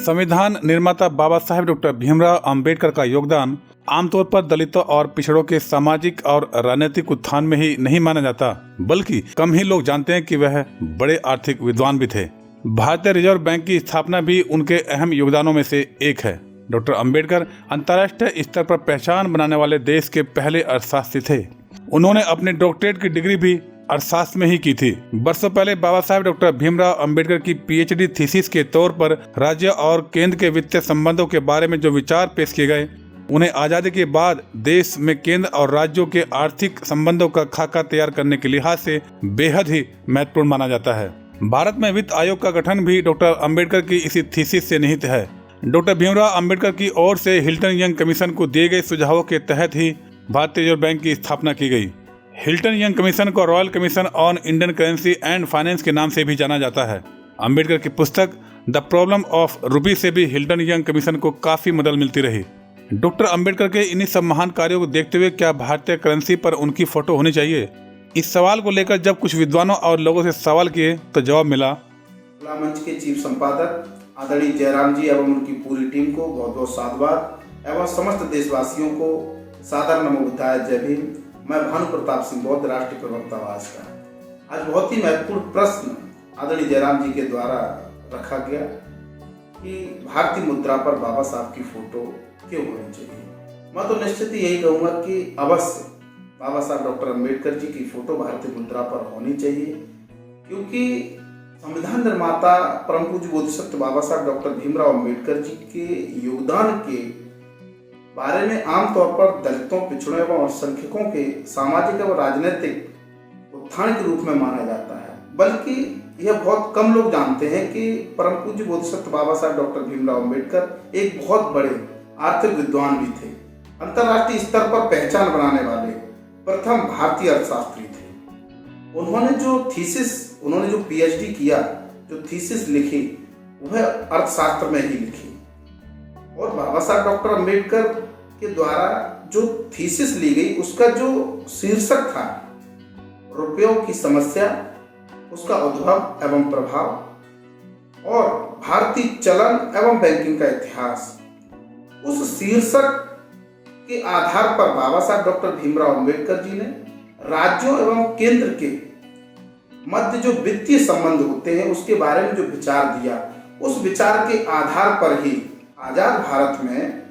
संविधान निर्माता बाबा साहेब डॉक्टर भीमराव अंबेडकर का योगदान आमतौर पर दलितों और पिछड़ों के सामाजिक और राजनीतिक उत्थान में ही नहीं माना जाता, बल्कि कम ही लोग जानते हैं कि वह बड़े आर्थिक विद्वान भी थे। भारतीय रिजर्व बैंक की स्थापना भी उनके अहम योगदानों में से एक है। डॉक्टर अंबेडकर अंतर्राष्ट्रीय स्तर पर पहचान बनाने वाले देश के पहले अर्थशास्त्री थे। उन्होंने अपनी डॉक्टरेट की डिग्री भी अर्थशास्त्र में ही की थी। वर्षों पहले बाबा साहेब डॉक्टर भीमराव अंबेडकर की पीएचडी थीसिस के तौर पर राज्य और केंद्र के वित्तीय संबंधों के बारे में जो विचार पेश किए गए, उन्हें आजादी के बाद देश में केंद्र और राज्यों के आर्थिक संबंधों का खाका तैयार करने के लिहाज से बेहद ही महत्वपूर्ण माना जाता है। भारत में वित्त आयोग का गठन भी डॉक्टर अंबेडकर की इसी थीसिस से निहित है। डॉक्टर भीमराव अंबेडकर की ओर से हिल्टन यंग कमीशन को दिए गए सुझावों के तहत ही भारतीय रिजर्व बैंक की स्थापना की गई। हिल्टन यंग कमीशन को royal commission on Indian currency and finance के नाम से भी जाना जाता है। अंबेडकर की पुस्तक द प्रॉब्लम ऑफ रूपी से भी हिल्टन यंग कमीशन को काफी मदद मिलती रही। डॉक्टर अंबेडकर के इन्हीं सब महान कार्यों को देखते हुए क्या भारतीय करेंसी पर उनकी फोटो होनी चाहिए? इस सवाल को लेकर जब कुछ विद्वानों और लोगों से सवाल किए तो जवाब मिला। खुला मंच के चीफ संपादक आदरणीय जयराम जी एवं उनकी पूरी टीम को बहुत बहुत साधुवाद एवं समस्त देशवासियों को सादर नमो बुद्धाय, जय भीम। मैं भानु प्रताप सिंह, बौद्ध राष्ट्रीय प्रवक्ता भाजपा। आज बहुत ही महत्वपूर्ण प्रश्न आदरणीय जयराम जी के द्वारा रखा गया कि भारतीय मुद्रा पर बाबा साहब की फोटो क्यों होनी चाहिए। मैं तो निश्चित ही यही कहूँगा कि अवश्य बाबा साहब डॉक्टर अंबेडकर जी की फोटो भारतीय मुद्रा पर होनी चाहिए, क्योंकि संविधान निर्माता परम पूज्य बोधिसत्व बाबा साहब डॉक्टर भीमराव अंबेडकर जी के योगदान के बारे में आमतौर पर दलितों, पिछड़ों एवं अल्पसंख्यकों के सामाजिक एवं राजनीतिक उत्थान के रूप में माना जाता है। बल्कि यह बहुत कम लोग जानते हैं कि परम पूज्य बोधिसत्व बाबा साहब डॉक्टर भीमराव अंबेडकर एक बहुत बड़े आर्थिक विद्वान भी थे। अंतर्राष्ट्रीय स्तर पर पहचान बनाने वाले प्रथम भारतीय अर्थशास्त्री थे। उन्होंने जो पीएचडी किया, जो थीसिस लिखी, वह अर्थशास्त्र में ही लिखी। और बाबा साहब डॉक्टर अंबेडकर के द्वारा जो थीसिस ली गई, उसका जो शीर्षक था रुपयों की समस्या, उसका उद्भव एवं प्रभाव और भारतीय चलन एवं बैंकिंग का इतिहास, उस शीर्षक के आधार पर बाबा साहब डॉक्टर भीमराव अंबेडकर जी ने राज्यों एवं केंद्र के मध्य जो वित्तीय संबंध होते हैं उसके बारे में जो विचार दिया, उस विचार के आधार पर ही आजाद भारत में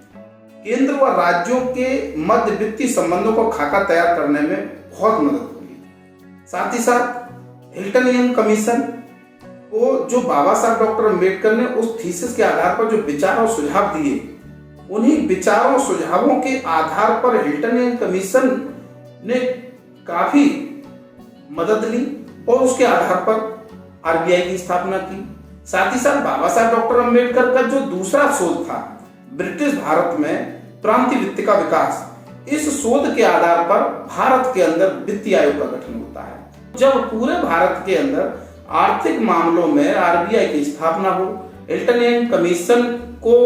केंद्र व राज्यों के मध्य वित्तीय संबंधों को खाका तैयार करने में बहुत मदद हुई। साथ ही साथ हिल्टन यंग कमीशन को जो बाबा साहब डॉक्टर अंबेडकर ने उस थीसिस के आधार पर जो विचार और सुझाव दिए, उन्हीं विचारों सुझावों के आधार पर हिल्टन यंग कमीशन ने काफी मदद ली और उसके आधार पर आरबीआई की स्थापना की। साथ ही साथ बाबा साहब डॉक्टर अंबेडकर का जो दूसरा शोध था, ब्रिटिश भारत में प्रांतीय वित्त का विकास, इस शोध के आधार पर भारत के अंदर वित्तीय आयोग का गठन होता है। जब पूरे भारत के अंदर आर्थिक मामलों में आरबीआई की स्थापना हो, हिल्टन यंग कमीशन को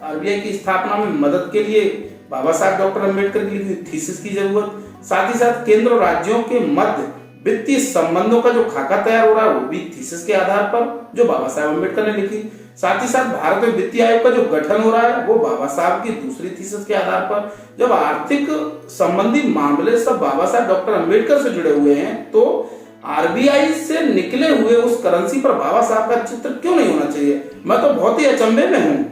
आरबीआई की स्थापना में मदद के लिए बाबा साहब डॉक्टर अंबेडकर की थीसिस की जरूरत, साथ ही साथ केंद्र और राज्यों के मध्य वित्तीय संबंधों का जो खाका तैयार हो रहा है वो भी थीसिस के आधार पर जो बाबा साहब अंबेडकर ने लिखी। साथ ही साथ भारत में वित्तीय आयोग का जो गठन हो रहा है वो बाबा साहब की दूसरी थीसिस के आधार पर। जब आर्थिक संबंधी मामले सब बाबा साहब डॉक्टर अंबेडकर से जुड़े हुए हैं, तो आरबीआई से निकले हुए उस करेंसी पर बाबा साहब का चित्र क्यों नहीं होना चाहिए? मैं तो बहुत ही अचंभे में हूँ,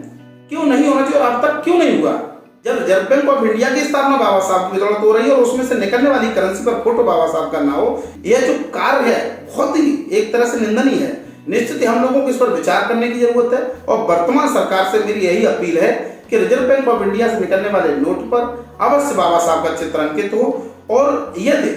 क्यों नहीं होना चाहिए और अब तक क्यों नहीं हुआ? जब रिजर्व बैंक ऑफ इंडिया की स्थापना बाबा साहब की जरूरत हो रही है और उसमें से निकलने वाली करेंसी पर फोटो बाबा साहब का ना हो, यह जो कार्य है बहुत ही एक तरह से निंदनीय है। निश्चित ही हम लोगों को इस पर विचार करने की जरूरत है और वर्तमान सरकार से मेरी यही अपील है कि रिजर्व बैंक ऑफ इंडिया से निकलने वाले नोट पर अवश्य बाबा साहब का चित्र अंकित हो। और यदि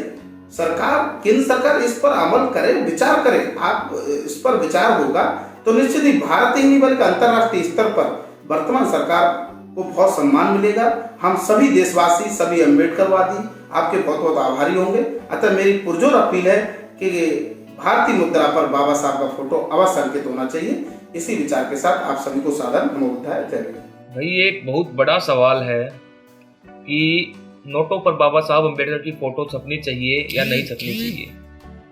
केंद्र सरकार इस पर अमल करे, विचार करे, आप इस पर विचार होगा तो निश्चित ही भारत ही नहीं बल्कि अंतर्राष्ट्रीय स्तर पर वर्तमान सरकार को बहुत सम्मान मिलेगा। हम सभी देशवासी, सभी अम्बेडकरवादी आपके बहुत बहुत आभारी होंगे। अतः मेरी पुरजोर अपील है कि भारतीय मुद्रा पर बाबा साहब का फोटो अवश्य अंकित होना चाहिए। इसी विचार के साथ आप सभी को सादर नमो बुद्धाय, जय भीम। भाई एक बहुत बड़ा सवाल है कि नोटों पर बाबा साहब अम्बेडकर की फोटो छपनी चाहिए या नहीं छपनी चाहिए।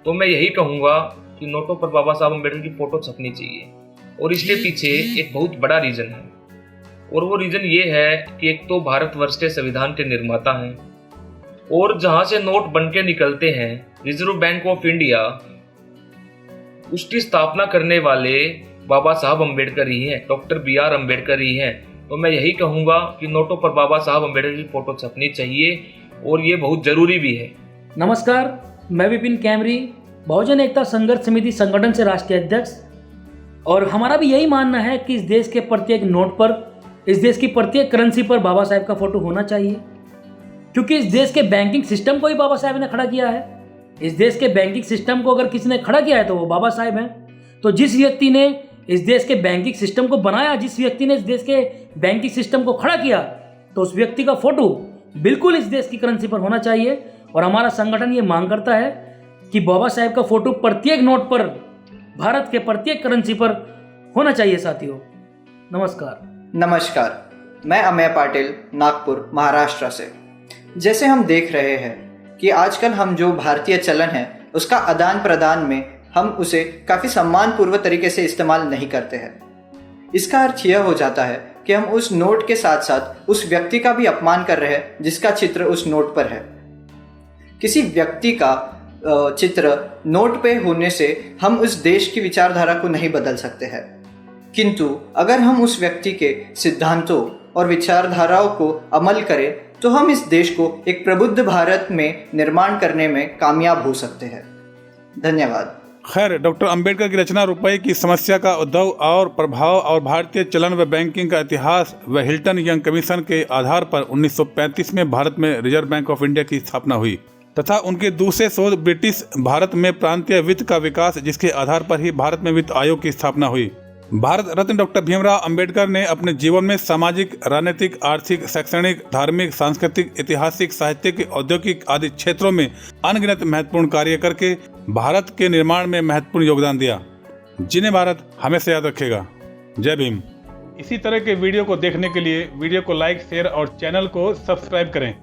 तो मैं यही कहूँगा कि नोटों पर बाबा साहब अम्बेडकर की फोटो छपनी चाहिए। और इसके पीछे एक बहुत बड़ा रीज़न है, और वो रीज़न ये है कि एक तो भारतवर्ष के संविधान के निर्माता हैं, और जहाँ से नोट बन के निकलते हैं रिजर्व बैंक ऑफ इंडिया, उसकी स्थापना करने वाले बाबा साहब अम्बेडकर ही हैं, डॉक्टर BR अम्बेडकर ही हैं। तो मैं यही कहूँगा कि नोटों पर बाबा साहब अम्बेडकर की फ़ोटो छपनी चाहिए, और ये बहुत ज़रूरी भी है। नमस्कार, मैं विपिन कैमरी, बहुजन एकता संघर्ष समिति संगठन से राष्ट्रीय अध्यक्ष। और हमारा भी यही मानना है कि इस देश के प्रत्येक नोट पर, इस देश की प्रत्येक करेंसी पर बाबा साहेब का फोटो होना चाहिए, क्योंकि इस देश के बैंकिंग सिस्टम को ही बाबा साहेब ने खड़ा किया है। इस देश के बैंकिंग सिस्टम को अगर किसी ने खड़ा किया है तो वो बाबा साहेब हैं। तो जिस व्यक्ति ने इस देश के बैंकिंग सिस्टम को बनाया, जिस व्यक्ति ने इस देश के बैंकिंग सिस्टम को खड़ा किया, तो उस व्यक्ति का फोटो बिल्कुल इस देश की करेंसी पर होना चाहिए। और हमारा संगठन ये मांग करता है कि बाबा साहेब का फोटो प्रत्येक नोट पर, भारत के प्रत्येक करेंसी पर होना चाहिए साथियों। नमस्कार, मैं अमेय पाटिल, नागपुर, महाराष्ट्र से। जैसे हम देख रहे हैं कि आजकल हम जो भारतीय चलन है उसका आदान प्रदान में हम उसे काफ़ी सम्मानपूर्वक तरीके से इस्तेमाल नहीं करते हैं। इसका अर्थ यह हो जाता है कि हम उस नोट के साथ साथ उस व्यक्ति का भी अपमान कर रहे हैं जिसका चित्र उस नोट पर है। किसी व्यक्ति का चित्र नोट पे होने से हम उस देश की विचारधारा को नहीं बदल सकते हैं, किंतु अगर हम उस व्यक्ति के सिद्धांतों और विचारधाराओं को अमल करें तो हम इस देश को एक प्रबुद्ध भारत में निर्माण करने में कामयाब हो सकते हैं। धन्यवाद। खैर, डॉक्टर अंबेडकर की रचना, रुपए की समस्या का उद्भव और प्रभाव और भारतीय चलन व बैंकिंग का इतिहास व हिल्टन यंग कमीशन के आधार पर 1935 में भारत में रिजर्व बैंक ऑफ इंडिया की स्थापना हुई तथा उनके दूसरे शोध ब्रिटिश भारत में प्रांतीय वित्त का विकास, जिसके आधार पर ही भारत में वित्त आयोग की स्थापना हुई। भारत रत्न डॉक्टर भीमराव अंबेडकर ने अपने जीवन में सामाजिक, राजनीतिक, आर्थिक, शैक्षणिक, धार्मिक, सांस्कृतिक, ऐतिहासिक, साहित्यिक, औद्योगिक आदि क्षेत्रों में अनगिनत महत्वपूर्ण कार्य करके भारत के निर्माण में महत्वपूर्ण योगदान दिया, जिन्हें भारत हमेशा याद रखेगा। जय भीम। इसी तरह के वीडियो को देखने के लिए वीडियो को लाइक, शेयर और चैनल को सब्सक्राइब करें।